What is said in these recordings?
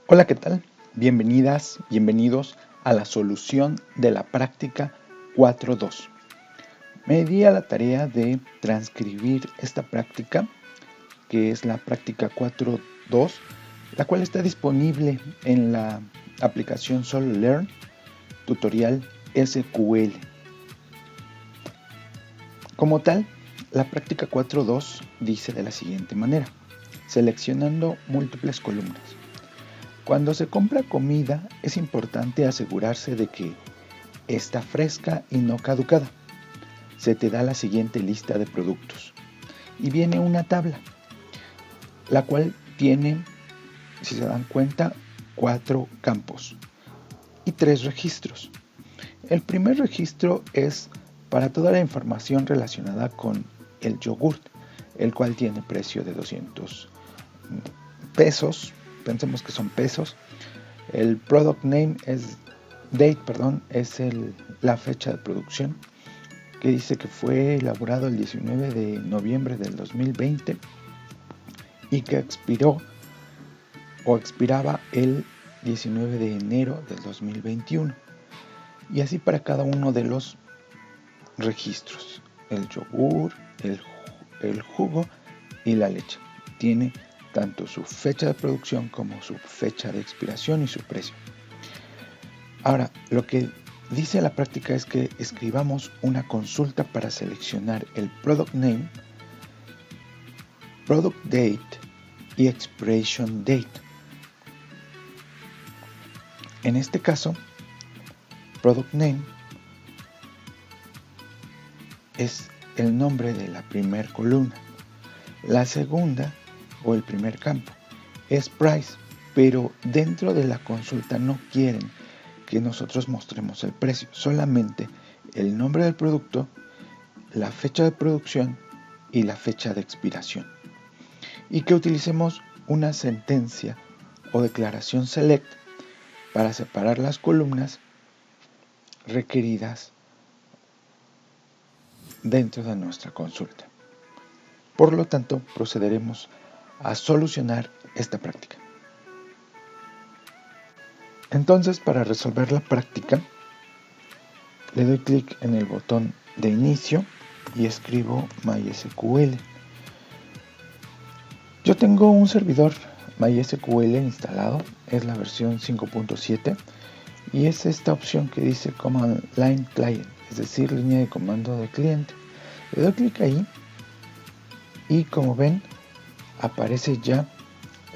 Hola, ¿qué tal? Bienvenidas, bienvenidos a la solución de la práctica 4.2. Me di a la tarea de transcribir esta práctica, que es la práctica 4.2, la cual está disponible en la aplicación SoloLearn Tutorial SQL. Como tal, la práctica 4.2 dice de la siguiente manera: seleccionando múltiples columnas. Cuando se compra comida, es importante asegurarse de que está fresca y no caducada. Se te da la siguiente lista de productos y viene una tabla, la cual tiene, si se dan cuenta, 4 campos y 3 registros. El primer registro es para toda la información relacionada con el yogurt, el cual tiene precio de 200 pesos. Pensemos que son pesos. El product name es la fecha de producción, que dice que fue elaborado el 19 de noviembre del 2020 y que expiraba el 19 de enero del 2021. Y así para cada uno de los registros: el yogur, el jugo y la leche. Tiene tanto su fecha de producción como su fecha de expiración y su precio. Ahora, lo que dice la práctica es que escribamos una consulta para seleccionar el product name, product date y expiration date. En este caso, product name es el nombre de la primera columna. La segunda, o el primer campo, es price, pero dentro de la consulta no quieren que nosotros mostremos el precio, solamente el nombre del producto, la fecha de producción y la fecha de expiración. Y que utilicemos una sentencia o declaración select para separar las columnas requeridas dentro de nuestra consulta. Por lo tanto, procederemos a solucionar esta práctica. Entonces, para resolver la práctica, le doy clic en el botón de inicio y escribo MySQL. Yo tengo un servidor MySQL instalado, es la versión 5.7 y es esta opción que dice Command Line Client, es decir, línea de comando de cliente. Le doy clic ahí y, como ven, aparece ya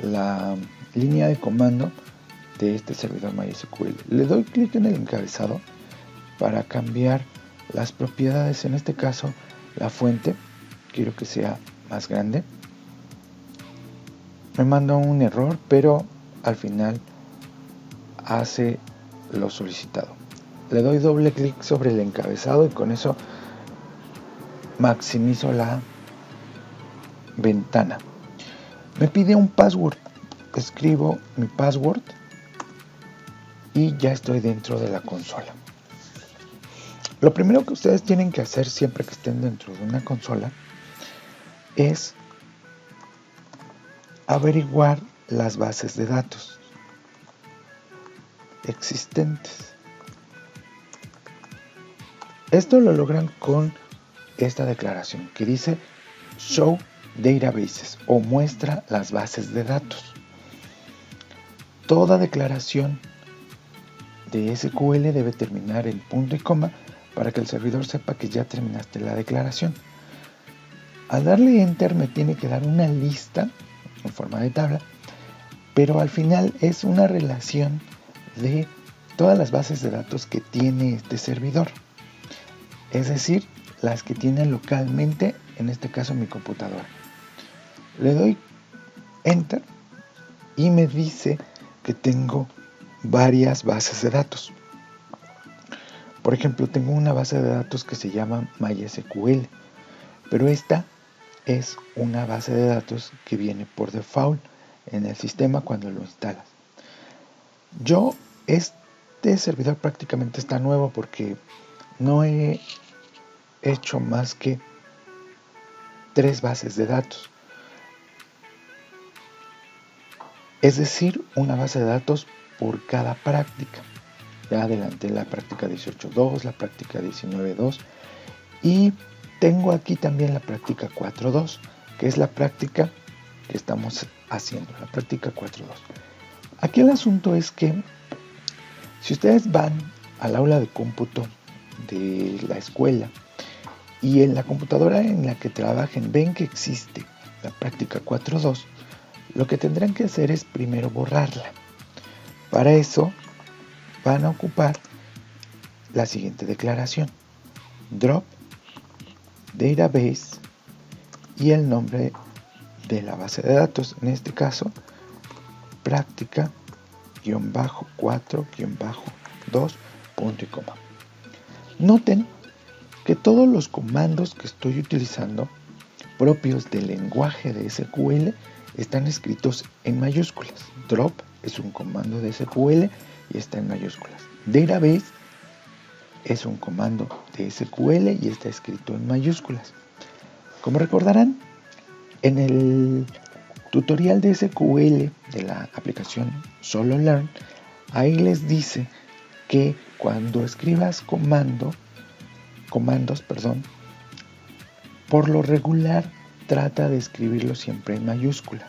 la línea de comando de este servidor MySQL. Le doy clic en el encabezado para cambiar las propiedades, en este caso la fuente, quiero que sea más grande. Me manda un error, pero al final hace lo solicitado. Le doy doble clic sobre el encabezado y con eso maximizo la ventana. Me pide un password. Escribo mi password y ya estoy dentro de la consola. Lo primero que ustedes tienen que hacer siempre que estén dentro de una consola es averiguar las bases de datos existentes. Esto lo logran con esta declaración que dice Show Databases o muestra las bases de datos. Toda declaración de SQL debe terminar en punto y coma para que el servidor sepa que ya terminaste la declaración. Al darle Enter me tiene que dar una lista en forma de tabla, pero al final es una relación de todas las bases de datos que tiene este servidor, es decir, las que tiene localmente, en este caso mi computadora. Le doy Enter y me dice que tengo varias bases de datos. Por ejemplo, tengo una base de datos que se llama MySQL, pero esta es una base de datos que viene por default en el sistema cuando lo instalas. Este servidor prácticamente está nuevo porque no he hecho más que 3 bases de datos. es decir, una base de datos por cada práctica. Ya adelanté la práctica 18.2, la práctica 19.2 y tengo aquí también la práctica 4.2, que es la práctica que estamos haciendo, la práctica 4.2. Aquí el asunto es que si ustedes van al aula de cómputo de la escuela y en la computadora en la que trabajen ven que existe la práctica 4.2, lo que tendrán que hacer es primero borrarla. Para eso van a ocupar la siguiente declaración: drop database y el nombre de la base de datos, en este caso práctica-4-2 punto y coma. Noten que todos los comandos que estoy utilizando propios del lenguaje de SQL están escritos en mayúsculas. Drop es un comando de SQL y está en mayúsculas. Database es un comando de SQL y está escrito en mayúsculas. Como recordarán, en el tutorial de SQL de la aplicación SoloLearn, ahí les dice que cuando escribas comandos, por lo regular trata de escribirlo siempre en mayúsculas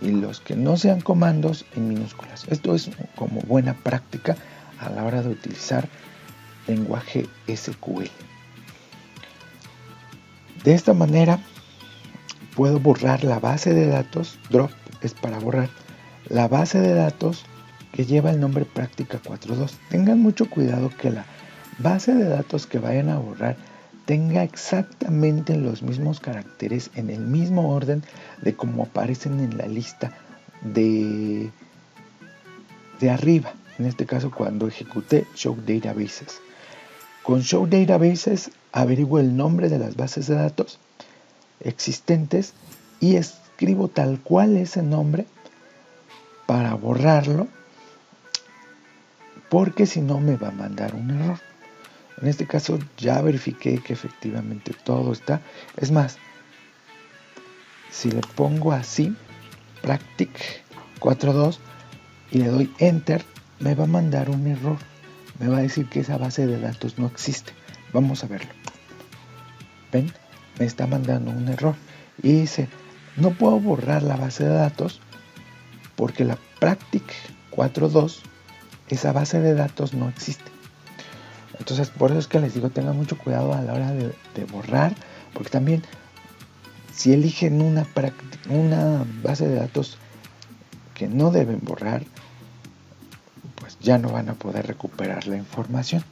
y los que no sean comandos en minúsculas. Esto es como buena práctica a la hora de utilizar lenguaje SQL. De esta manera puedo borrar la base de datos. Drop es para borrar la base de datos que lleva el nombre práctica 4.2. Tengan mucho cuidado que la base de datos que vayan a borrar tenga exactamente los mismos caracteres en el mismo orden de como aparecen en la lista de arriba. En este caso, cuando ejecuté Show Databases. Con Show Databases averiguo el nombre de las bases de datos existentes y escribo tal cual ese nombre para borrarlo, porque si no me va a mandar un error. En este caso ya verifiqué que efectivamente todo está. Es más, si le pongo así, Practic 4.2 y le doy Enter, me va a mandar un error. Me va a decir que esa base de datos no existe. Vamos a verlo. ¿Ven? Me está mandando un error. Y dice, no puedo borrar la base de datos porque la Practic 4.2, esa base de datos no existe. Entonces, por eso es que les digo, tengan mucho cuidado a la hora de borrar, porque también si eligen una base de datos que no deben borrar, pues ya no van a poder recuperar la información.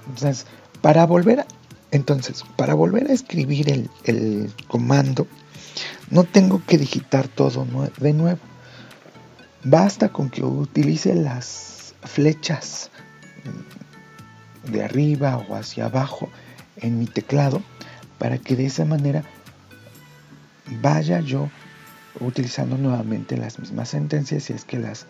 Entonces, para volver a escribir el comando, no tengo que digitar todo de nuevo. Basta con que utilice las flechas de arriba o hacia abajo en mi teclado para que de esa manera vaya yo utilizando nuevamente las mismas sentencias si es que las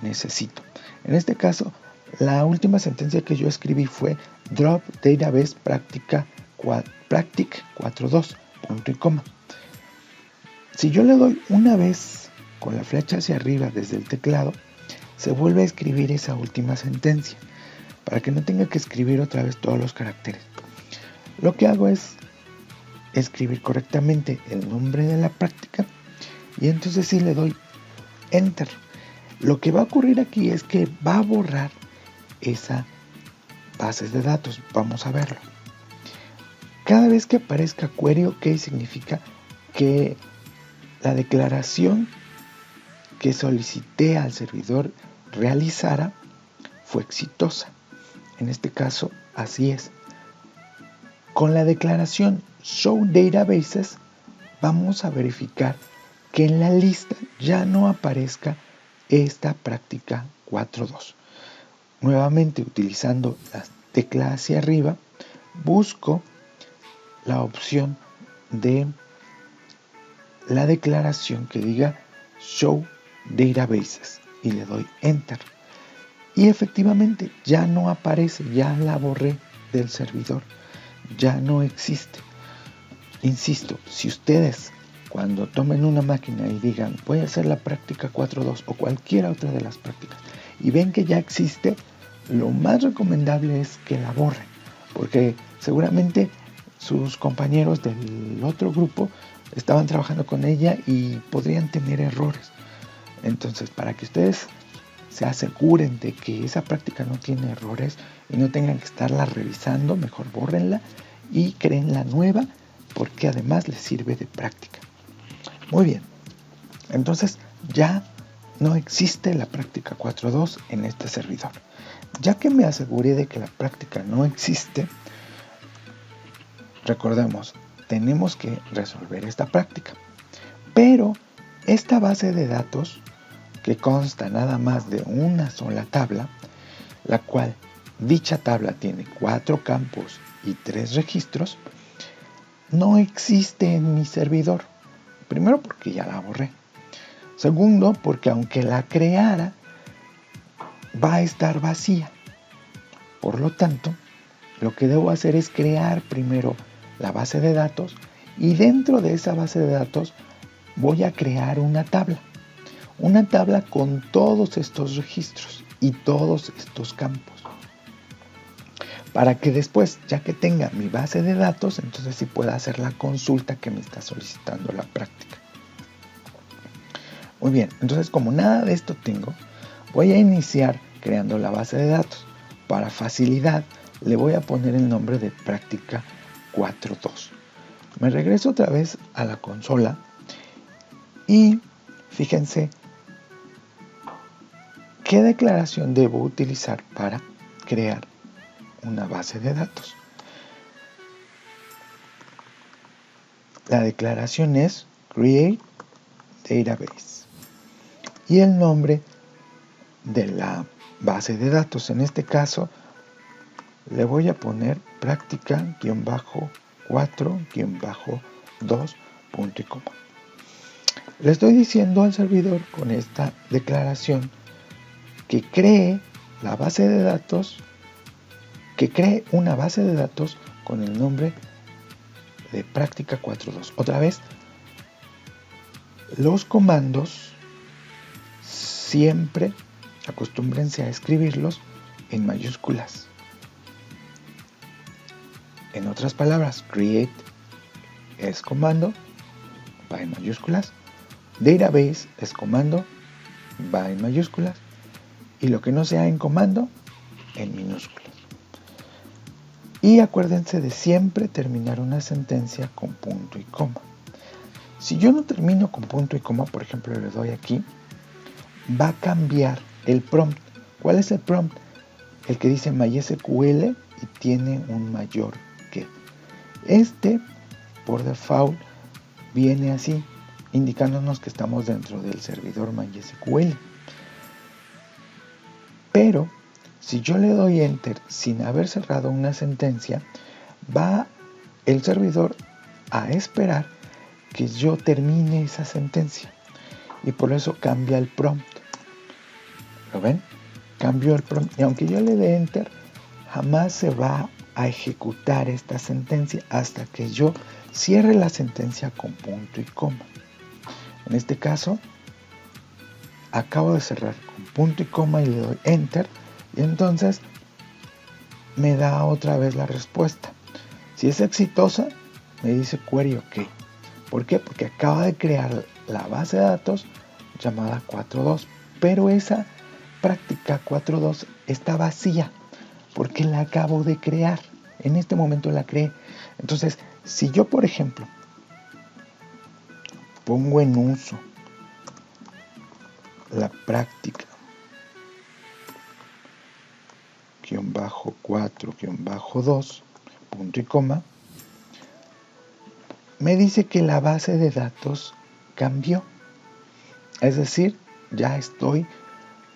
necesito. En este caso, la última sentencia que yo escribí fue drop database practic 4.2 punto y coma. Si yo le doy una vez con la flecha hacia arriba desde el teclado, se vuelve a escribir esa última sentencia para que no tenga que escribir otra vez todos los caracteres. Lo que hago es escribir correctamente el nombre de la práctica y entonces sí le doy Enter. Lo que va a ocurrir aquí es que va a borrar esa base de datos. Vamos a verlo. Cada vez que aparezca query OK significa que la declaración que solicité al servidor realizara fue exitosa. En este caso, así es. Con la declaración Show Databases vamos a verificar que en la lista ya no aparezca esta práctica 4.2. Nuevamente, utilizando la tecla hacia arriba, busco la opción de la declaración que diga Show Databases y le doy Enter. Y efectivamente ya no aparece, ya la borré del servidor, ya no existe. Insisto, si ustedes cuando tomen una máquina y digan voy a hacer la práctica 4.2 o cualquier otra de las prácticas y ven que ya existe, lo más recomendable es que la borren, porque seguramente sus compañeros del otro grupo estaban trabajando con ella y podrían tener errores. Entonces, para que ustedes se aseguren de que esa práctica no tiene errores y no tengan que estarla revisando, mejor bórrenla y creen la nueva, porque además les sirve de práctica. Muy bien, entonces ya no existe la práctica 4.2 en este servidor. Ya que me aseguré de que la práctica no existe, recordemos, tenemos que resolver esta práctica. Pero esta base de datos, que consta nada más de una sola tabla, la cual dicha tabla tiene 4 campos y 3 registros, no existe en mi servidor. Primero porque ya la borré. Segundo porque aunque la creara, va a estar vacía. Por lo tanto, lo que debo hacer es crear primero la base de datos y dentro de esa base de datos voy a crear una tabla con todos estos registros y todos estos campos, para que después, ya que tenga mi base de datos, entonces sí pueda hacer la consulta que me está solicitando la práctica. Muy bien, entonces como nada de esto tengo, voy a iniciar creando la base de datos. Para facilidad le voy a poner el nombre de práctica 4.2. Me regreso otra vez a la consola y fíjense qué declaración debo utilizar para crear una base de datos. La declaración es create database y el nombre de la base de datos, en este caso le voy a poner práctica-4-2 punto y coma. Le estoy diciendo al servidor con esta declaración que cree la base de datos, que cree una base de datos con el nombre de práctica 4.2. Otra vez, los comandos siempre acostúmbrense a escribirlos en mayúsculas. En otras palabras, create es comando, va en mayúsculas. Database es comando, va en mayúsculas. Y lo que no sea en comando, en minúsculas. Y acuérdense de siempre terminar una sentencia con punto y coma. Si yo no termino con punto y coma, por ejemplo, le doy aquí, va a cambiar el prompt. ¿Cuál es el prompt? El que dice MySQL y tiene un mayor que. Este, por default, viene así, indicándonos que estamos dentro del servidor MySQL. Pero, si yo le doy Enter sin haber cerrado una sentencia, va el servidor a esperar que yo termine esa sentencia. Y por eso cambia el prompt. ¿Lo ven? Cambió el prompt. Y aunque yo le dé Enter, jamás se va a ejecutar esta sentencia hasta que yo cierre la sentencia con punto y coma. En este caso, acabo de cerrar con punto y coma y le doy Enter. Y entonces me da otra vez la respuesta. Si es exitosa, me dice query OK. ¿Por qué? Porque acaba de crear la base de datos llamada 4.2. Pero esa práctica 4.2 está vacía porque la acabo de crear. En este momento la creé. Entonces, si yo, por ejemplo, pongo en uso la práctica -4-2 punto y coma, me dice que la base de datos cambió. Es decir, ya estoy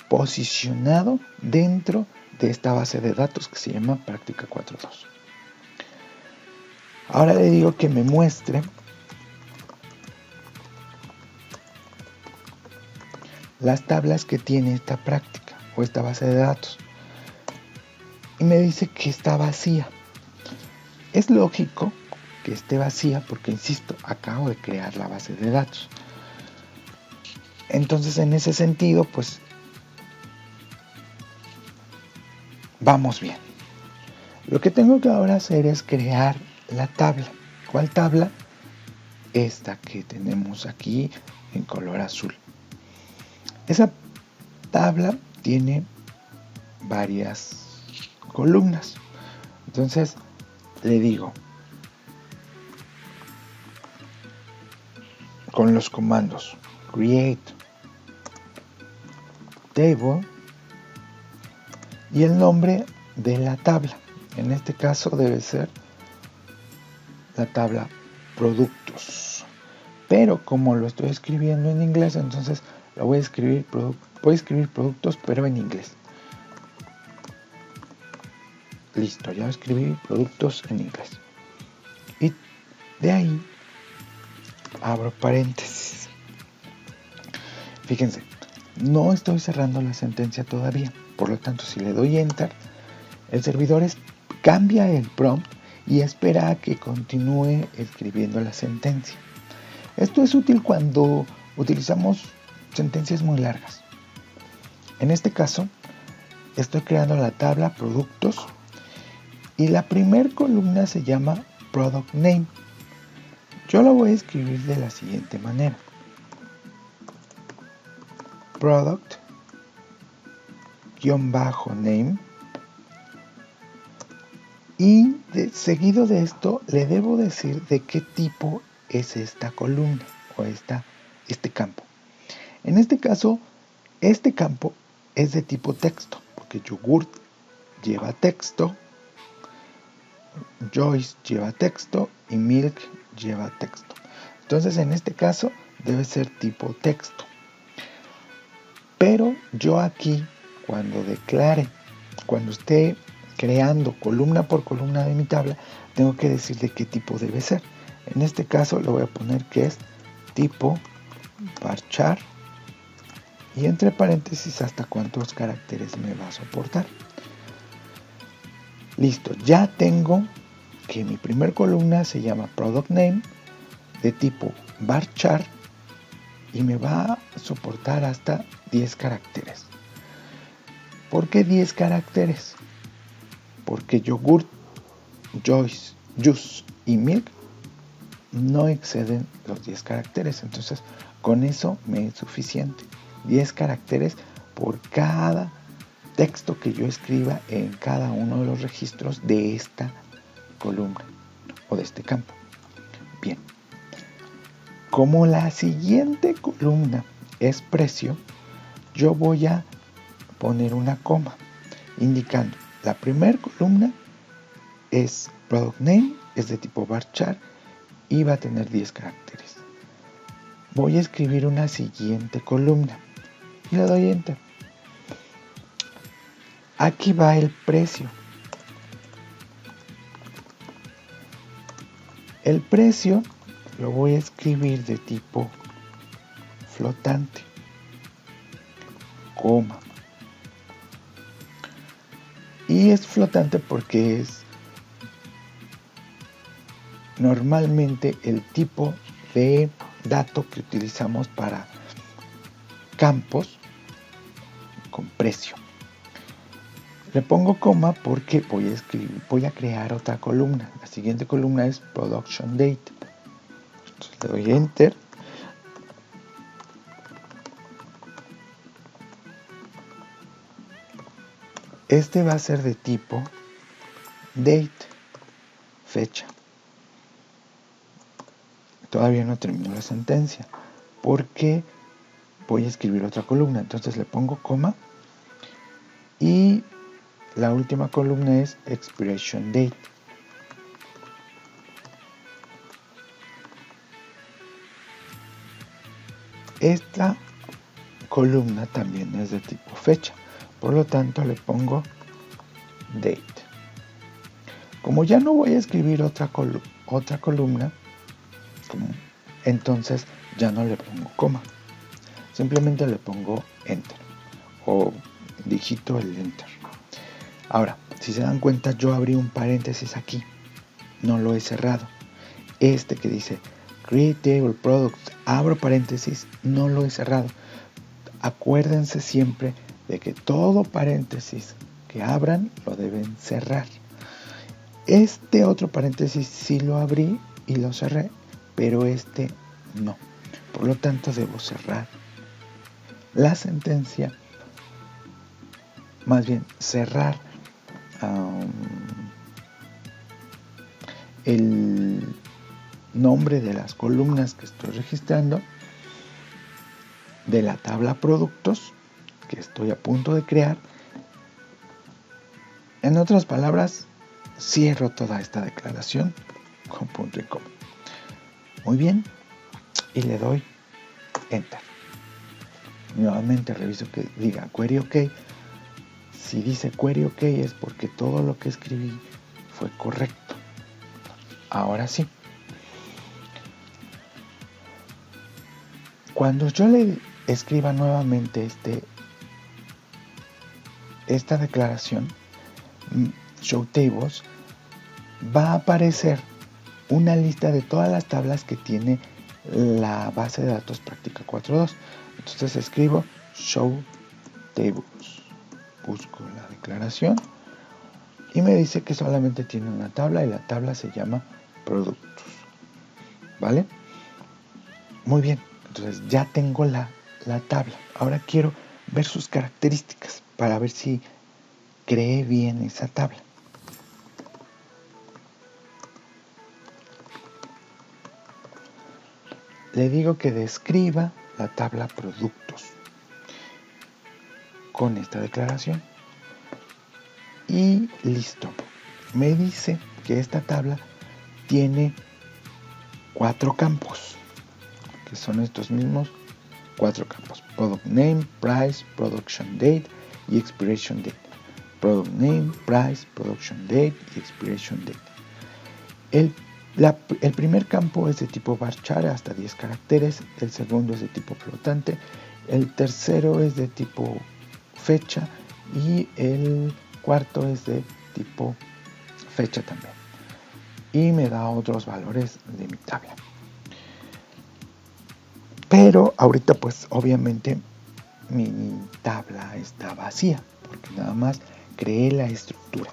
posicionado dentro de esta base de datos que se llama práctica 4.2. Ahora le digo que me muestre las tablas que tiene esta práctica o esta base de datos. Y me dice que está vacía. Es lógico que esté vacía porque, insisto, acabo de crear la base de datos. Entonces, en ese sentido, pues vamos bien. Lo que tengo que ahora hacer es crear la tabla. ¿Cuál tabla? Esta que tenemos aquí en color azul. Esa tabla tiene varias columnas. Entonces le digo, con los comandos create table y el nombre de la tabla. En este caso debe ser la tabla productos. Pero como lo estoy escribiendo en inglés, entonces lo voy a escribir productos, pero en inglés. Listo, ya escribí productos en inglés. Y de ahí abro paréntesis. Fíjense, no estoy cerrando la sentencia todavía. Por lo tanto, si le doy Enter, el servidor cambia el prompt y espera a que continúe escribiendo la sentencia. Esto es útil cuando utilizamos sentencias muy largas. En este caso, estoy creando la tabla productos y la primera columna se llama Product Name. Yo la voy a escribir de la siguiente manera. Product-name. Y seguido de esto le debo decir de qué tipo es esta columna o este campo. En este caso, este campo es de tipo texto, porque yogurt lleva texto, Joyce lleva texto y Milk lleva texto. Entonces, en este caso debe ser tipo texto. Pero yo aquí, cuando esté creando columna por columna de mi tabla, tengo que decir de qué tipo debe ser. En este caso le voy a poner que es tipo varchar y entre paréntesis hasta cuántos caracteres me va a soportar. Listo, ya tengo que mi primer columna se llama Product Name de tipo varchar y me va a soportar hasta 10 caracteres. ¿Por qué 10 caracteres? Porque yogurt, Joyce, Juice y Milk no exceden los 10 caracteres. Entonces, con eso me es suficiente. 10 caracteres por cada texto que yo escriba en cada uno de los registros de esta columna o de este campo. Bien. Como la siguiente columna es precio, yo voy a poner una coma indicando la primera columna es Product Name, es de tipo varchar y va a tener 10 caracteres. Voy a escribir una siguiente columna y le doy Enter. Aquí va el precio. El precio lo voy a escribir de tipo flotante, coma. Y es flotante porque es normalmente el tipo de dato que utilizamos para campos con precio. Le pongo coma porque voy a crear otra columna. La siguiente columna es Production Date. Entonces le doy Enter. Este va a ser de tipo Date, fecha. Todavía no termino la sentencia porque voy a escribir otra columna. Entonces le pongo coma y la última columna es Expiration Date. Esta columna también es de tipo fecha, por lo tanto le pongo Date. Como ya no voy a escribir otra columna, entonces ya no le pongo coma, simplemente le pongo Enter o digito el Enter. Ahora, si se dan cuenta, yo abrí un paréntesis aquí, no lo he cerrado. este que dice Create Table Products, abro paréntesis, no lo he cerrado. Acuérdense siempre de que todo paréntesis que abran lo deben cerrar. Este otro paréntesis sí lo abrí y lo cerré, pero este no. Por lo tanto, debo cerrar la sentencia, más bien cerrar el nombre de las columnas que estoy registrando, de la tabla productos que estoy a punto de crear. En otras palabras, cierro toda esta declaración con punto y coma. Muy bien, y le doy Enter. Nuevamente reviso que diga Query OK. Si dice Query OK es porque todo lo que escribí fue correcto. Ahora sí. Cuando yo le escriba nuevamente esta declaración, Show Tables, va a aparecer una lista de todas las tablas que tiene la base de datos Práctica 4.2. Entonces escribo Show Tables, busco la declaración y me dice que solamente tiene una tabla y la tabla se llama Productos. ¿Vale? Muy bien, entonces ya tengo la tabla. Ahora quiero ver sus características para ver si creé bien esa tabla. Le digo que describa la tabla productos con esta declaración y listo. Me dice que esta tabla tiene 4 campos, que son estos mismos 4 campos: Product Name, Price, Production Date y Expiration Date. Product Name, Price, Production Date y Expiration Date. El primer campo es de tipo varchar hasta 10 caracteres, el segundo es de tipo flotante, el tercero es de tipo fecha y el cuarto es de tipo fecha también. Y me da otros valores de mi tabla. Pero ahorita pues obviamente mi tabla está vacía porque nada más creé la estructura.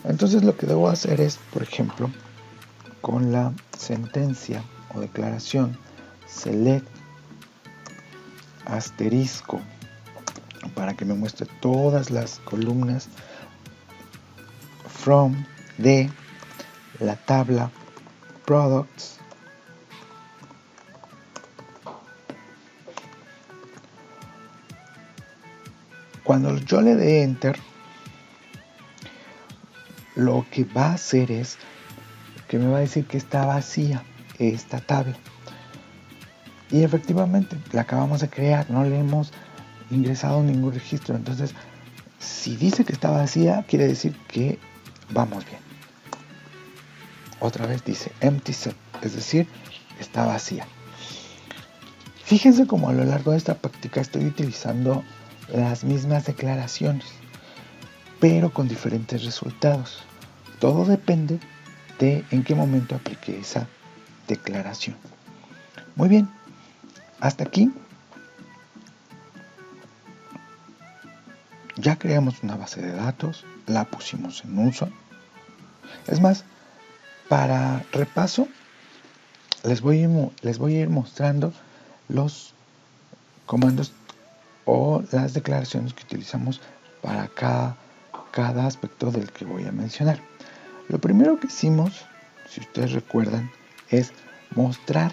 Entonces lo que debo hacer es, por ejemplo, con la sentencia o declaración select asterisco para que me muestre todas las columnas from de la tabla products, cuando yo le dé enter, lo que va a hacer es que me va a decir que está vacía esta tabla. Y efectivamente la acabamos de crear, no le hemos ingresado ningún registro. Entonces, si dice que está vacía, quiere decir que vamos bien. Otra vez dice empty set, es decir, está vacía. Fíjense cómo a lo largo de esta práctica estoy utilizando las mismas declaraciones, pero con diferentes resultados. Todo depende de en qué momento apliqué esa declaración. Muy bien, hasta aquí ya creamos una base de datos, la pusimos en uso. Es más, para repaso, les voy a ir mostrando los comandos o las declaraciones que utilizamos para cada aspecto del que voy a mencionar. Lo primero que hicimos, si ustedes recuerdan, es mostrar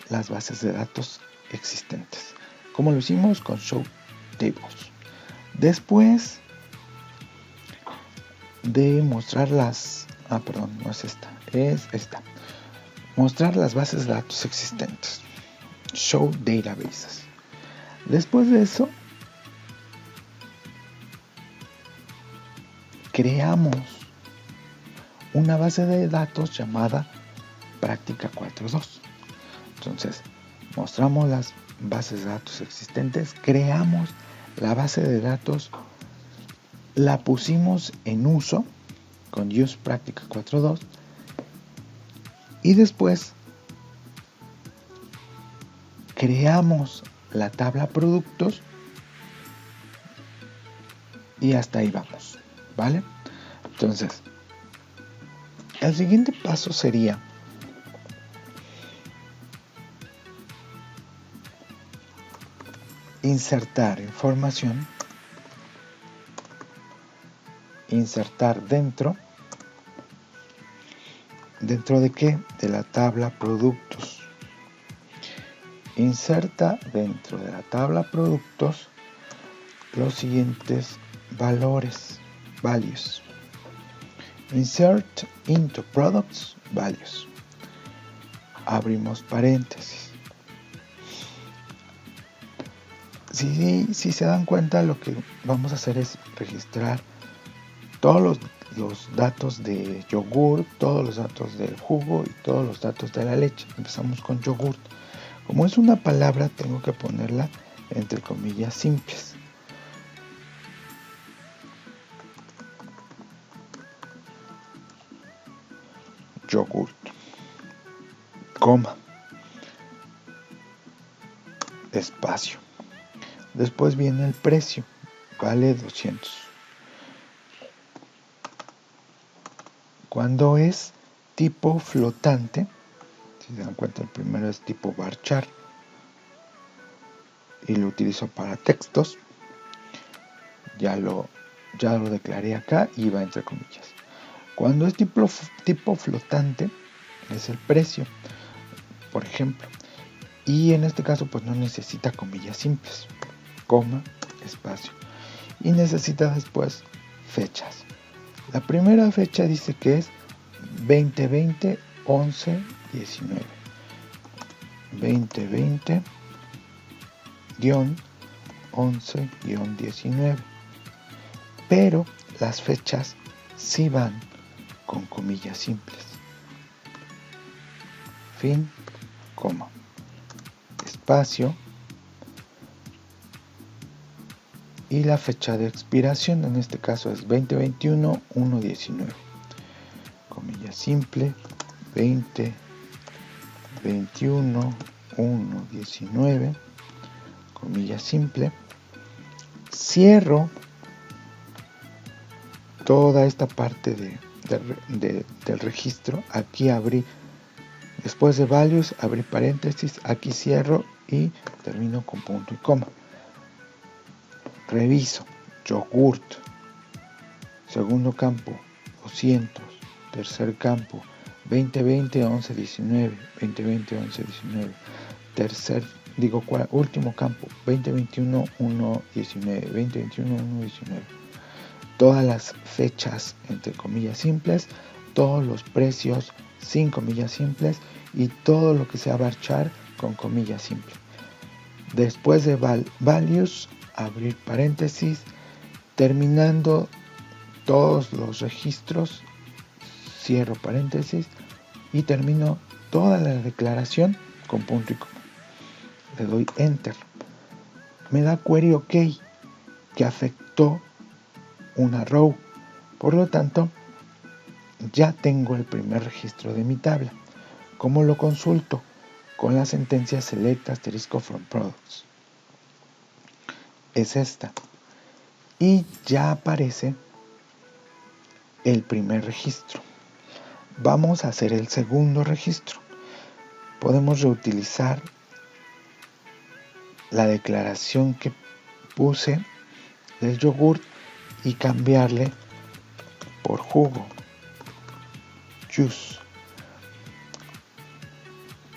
las bases de datos existentes, como lo hicimos con Show Tables. Después de mostrar mostrar las bases de datos existentes, Show Databases. Después de eso, creamos una base de datos llamada Práctica 4.2. Entonces, mostramos las bases de datos existentes, creamos la base de datos, la pusimos en uso con Use Práctica 4.2 Y después creamos la tabla productos y hasta ahí vamos, ¿vale? Entonces, el siguiente paso sería insertar información, insertar dentro de qué, de la tabla productos. Inserta dentro de la tabla productos los siguientes valores, values. Insert into products values. Abrimos paréntesis. Si se dan cuenta, lo que vamos a hacer es registrar todos los datos de yogur, todos los datos del jugo y todos los datos de la leche. Empezamos con yogur. Como es una palabra, tengo que ponerla entre comillas simples. Yogur, coma, espacio. Después viene el precio, vale 200. Cuando es tipo flotante, si se dan cuenta, el primero es tipo varchar y lo utilizo para textos. Ya lo declaré acá y va entre comillas. Cuando es tipo flotante, es el precio, por ejemplo. Y en este caso, pues no necesita comillas simples, coma, espacio. Y necesita después fechas. La primera fecha dice que es 2020 11 19. 2020 11 19. Pero las fechas sí van con comillas simples. Fin, coma, espacio y la fecha de expiración, en este caso es 2021 1 19. Comilla simple, 2021 1 19. Comilla simple. Cierro toda esta parte del registro. Aquí abrí, después de values, abrí paréntesis, aquí cierro y termino con punto y coma. Reviso, yogurt, segundo campo, 200, tercer campo, 2020 11 19, 2020 11 19, último campo, 2021 1 19, 2021 1 19. Todas las fechas entre comillas simples, todos los precios sin comillas simples y todo lo que sea varchar con comillas simples. Después de values, abrir paréntesis, terminando todos los registros, cierro paréntesis y termino toda la declaración con punto y coma. Le doy enter. Me da query OK, que afectó una row. Por lo tanto, ya tengo el primer registro de mi tabla. ¿Cómo lo consulto? Con la sentencia select * from products. Es esta. Y ya aparece el primer registro. Vamos a hacer el segundo registro. Podemos reutilizar la declaración que puse del yogur y cambiarle por jugo, juice.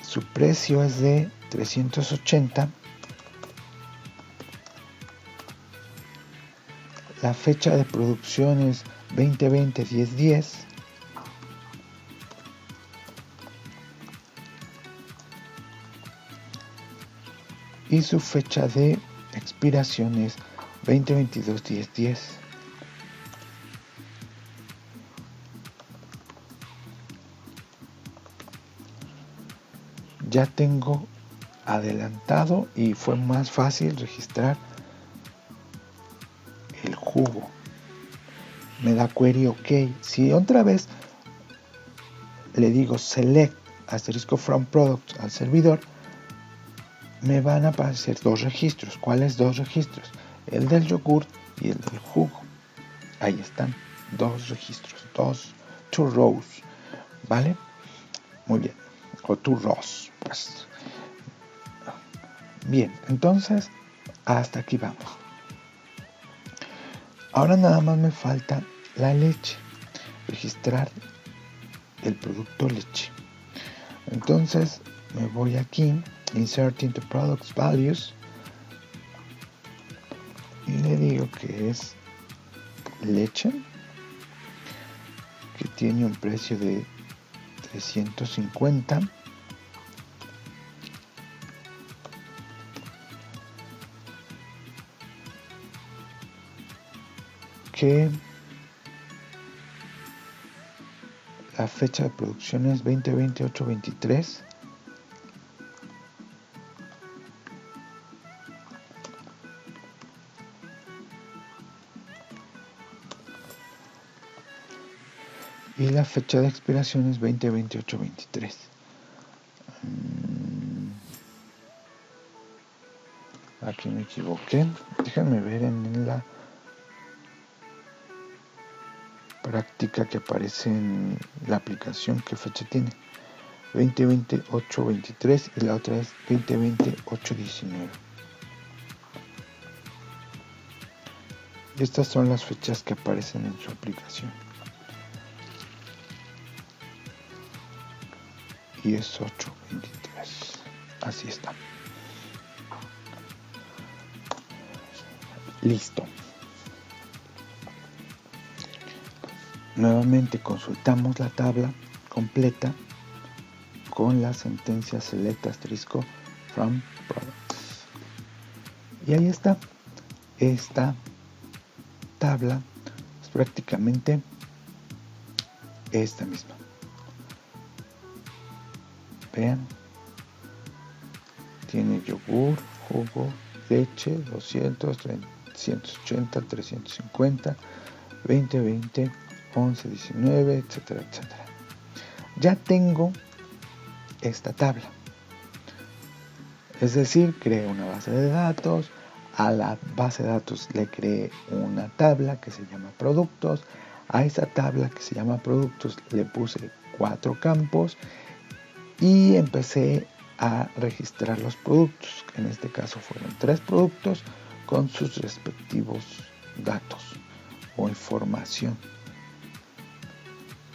Su precio es de 380. La fecha de producción es 2020 10/10. Y su fecha de expiración es 2022 10/10. Ya tengo adelantado y fue más fácil registrar el jugo. Me da query OK. Si otra vez le digo select asterisco from products al servidor, me van a aparecer dos registros. ¿Cuáles dos registros? El del yogur y el del jugo. Ahí están, dos registros, two rows, ¿vale? Muy bien, o two rows, pues. Bien, entonces, hasta aquí vamos. Ahora nada más me falta la leche, registrar el producto leche. Entonces, me voy aquí, Insert into Products Values, y le digo que es leche, que tiene un precio de 350, que la fecha de producción es 2020-8-23, y la fecha de expiración es 2020-8-23. Aquí me equivoqué. Déjenme ver en la práctica que aparece en la aplicación qué fecha tiene. 2020-8-23 y la otra es 2020-8-19. Estas son las fechas que aparecen en su aplicación. Y es 8-23. Así está. Listo. Nuevamente consultamos la tabla completa con la sentencia select asterisco from products. Y ahí está. Esta tabla es prácticamente esta misma. Vean. Tiene yogur, jugo, leche, 200, 380, 350, 2020, 11, 19, etcétera, etcétera. Ya tengo esta tabla. Es decir, creé una base de datos. A la base de datos le creé una tabla que se llama productos. A esa tabla que se llama productos le puse 4 campos y empecé a registrar los productos. En este caso fueron 3 productos con sus respectivos datos o información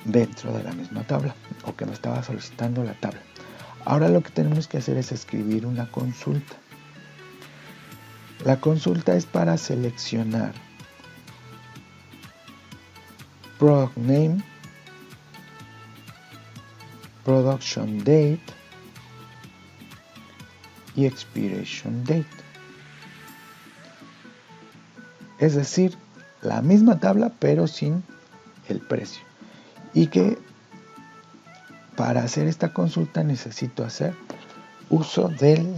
dentro de la misma tabla o que me estaba solicitando la tabla. Ahora lo que tenemos que hacer es escribir una consulta. La consulta es para seleccionar product name, production date y expiration date. Es decir, la misma tabla pero sin el precio. Y que para hacer esta consulta necesito hacer uso del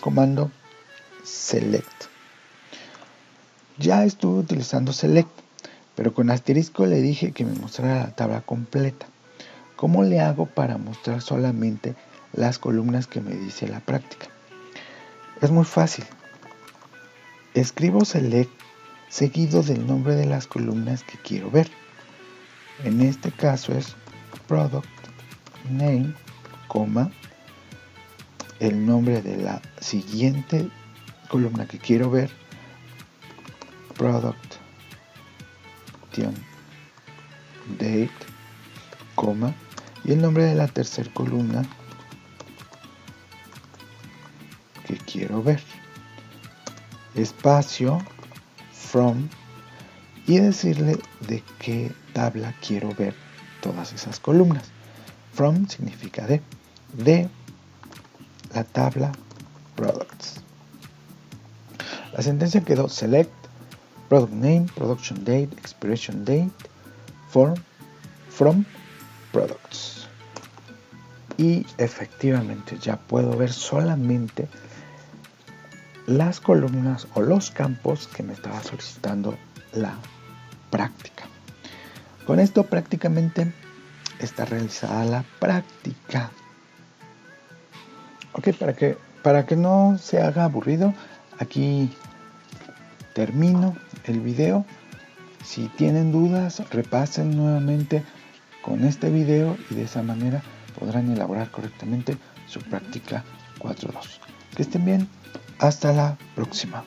comando select. Ya estuve utilizando select, pero con asterisco le dije que me mostrara la tabla completa. ¿Cómo le hago para mostrar solamente las columnas que me dice la práctica? Es muy fácil. Escribo select seguido del nombre de las columnas que quiero ver. En este caso es product name, el nombre de la siguiente columna que quiero ver, product date, y el nombre de la tercera columna que quiero ver, espacio, from, y decirle de qué tabla quiero ver todas esas columnas. From significa de la tabla products. La sentencia quedó select product name, production date, expiration date from products. Y efectivamente ya puedo ver solamente las columnas o los campos que me estaba solicitando la práctica. Con esto prácticamente está realizada la práctica. Ok, para que no se haga aburrido, aquí termino el video. Si tienen dudas, repasen nuevamente con este video y de esa manera podrán elaborar correctamente su práctica 4.2. Que estén bien, hasta la próxima.